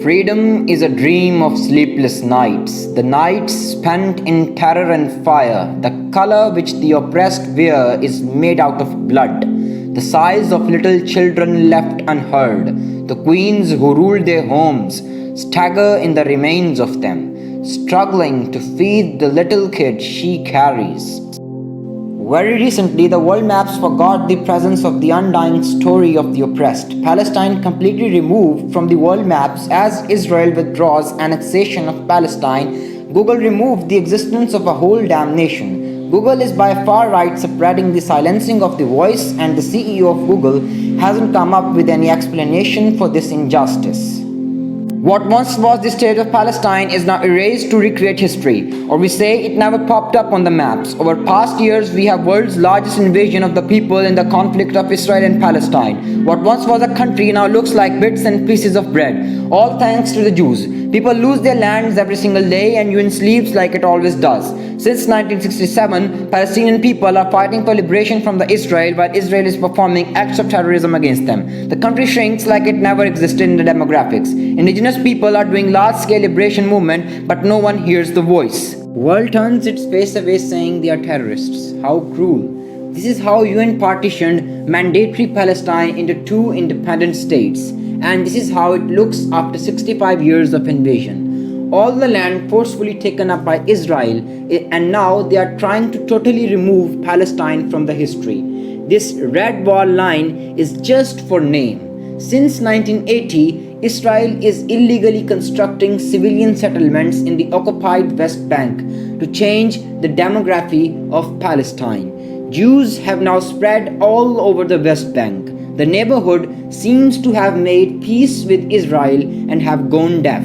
Freedom is a dream of sleepless nights, the nights spent in terror and fire. The color which the oppressed wear is made out of blood, the sighs of little children left unheard. The queens who ruled their homes stagger in the remains of them, struggling to feed the little kid she carries. Very recently, the world maps forgot the presence of the undying story of the oppressed. Palestine completely removed from the world maps as Israel withdraws annexation of Palestine. Google removed the existence of a whole damn nation. Google is by far right spreading the silencing of the voice, and the CEO of Google hasn't come up with any explanation for this injustice. What once was the state of Palestine is now erased to recreate history, or we say it never popped up on the maps. Over past years, we have world's largest invasion of the people in the conflict of Israel and Palestine. What once was a country now looks like bits and pieces of bread, all thanks to the Jews. People lose their lands every single day, and UN sleeps like it always does. Since 1967, Palestinian people are fighting for liberation from the Israel, while Israel is performing acts of terrorism against them. The country shrinks like it never existed in the demographics. Indigenous people are doing large-scale liberation movement, but no one hears the voice. World turns its face away saying they are terrorists. How cruel. This is how UN partitioned mandatory Palestine into two independent states. And this is how it looks after 65 years of invasion. All the land forcefully taken up by Israel, and now they are trying to totally remove Palestine from the history. This red wall line is just for name. Since 1980, Israel is illegally constructing civilian settlements in the occupied West Bank to change the demography of Palestine. Jews have now spread all over the West Bank. The neighborhood seems to have made peace with Israel and have gone deaf.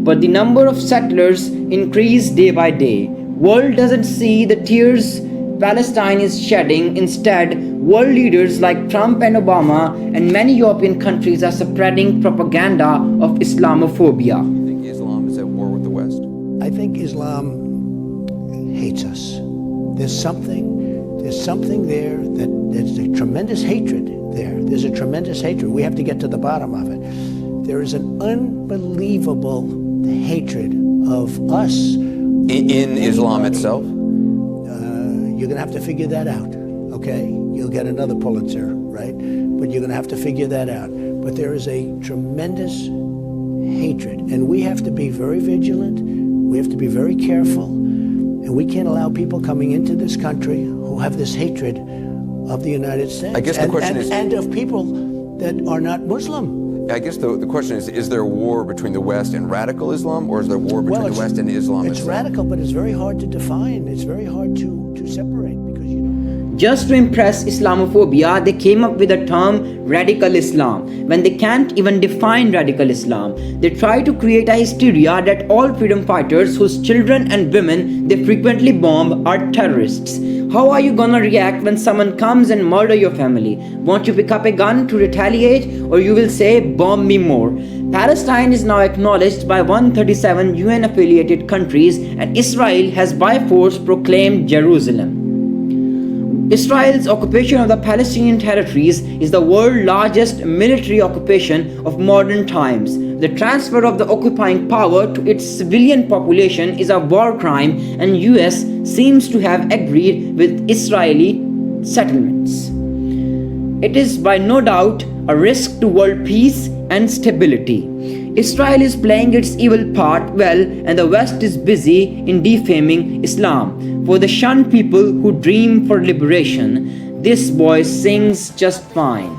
But the number of settlers increase day by day. World doesn't see the tears Palestine is shedding. Instead, world leaders like Trump and Obama and many European countries are spreading propaganda of Islamophobia. You think Islam is at war with the West? I think Islam hates us. There's something there there's a tremendous hatred there. There's a tremendous hatred. We have to get to the bottom of it. There is an unbelievable hatred of us. In Islam itself? You're going to have to figure that out, okay? You'll get another Pulitzer, right? But you're going to have to figure that out. But there is a tremendous hatred, and we have to be very vigilant. We have to be very careful, and we can't allow people coming into this country who have this hatred of the United States. I guess the question is... And of people that are not Muslim. I guess the question is there a war between the West and radical Islam, or is there a war between the West and Islam itself? It's radical, but it's very hard to define. It's very hard to separate because you know. Just to impress Islamophobia, they came up with the term radical Islam, when they can't even define radical Islam. They try to create a hysteria that all freedom fighters whose children and women they frequently bomb are terrorists. How are you gonna react when someone comes and murder your family? Won't you pick up a gun to retaliate, or you will say, bomb me more? Palestine is now acknowledged by 137 UN affiliated countries, and Israel has by force proclaimed Jerusalem. Israel's occupation of the Palestinian territories is the world's largest military occupation of modern times. The transfer of the occupying power to its civilian population is a war crime, and US seems to have agreed with Israeli settlements. It is by no doubt a risk to world peace and stability. Israel is playing its evil part well, and the West is busy in defaming Islam. For the shunned people who dream for liberation, this voice sings just fine.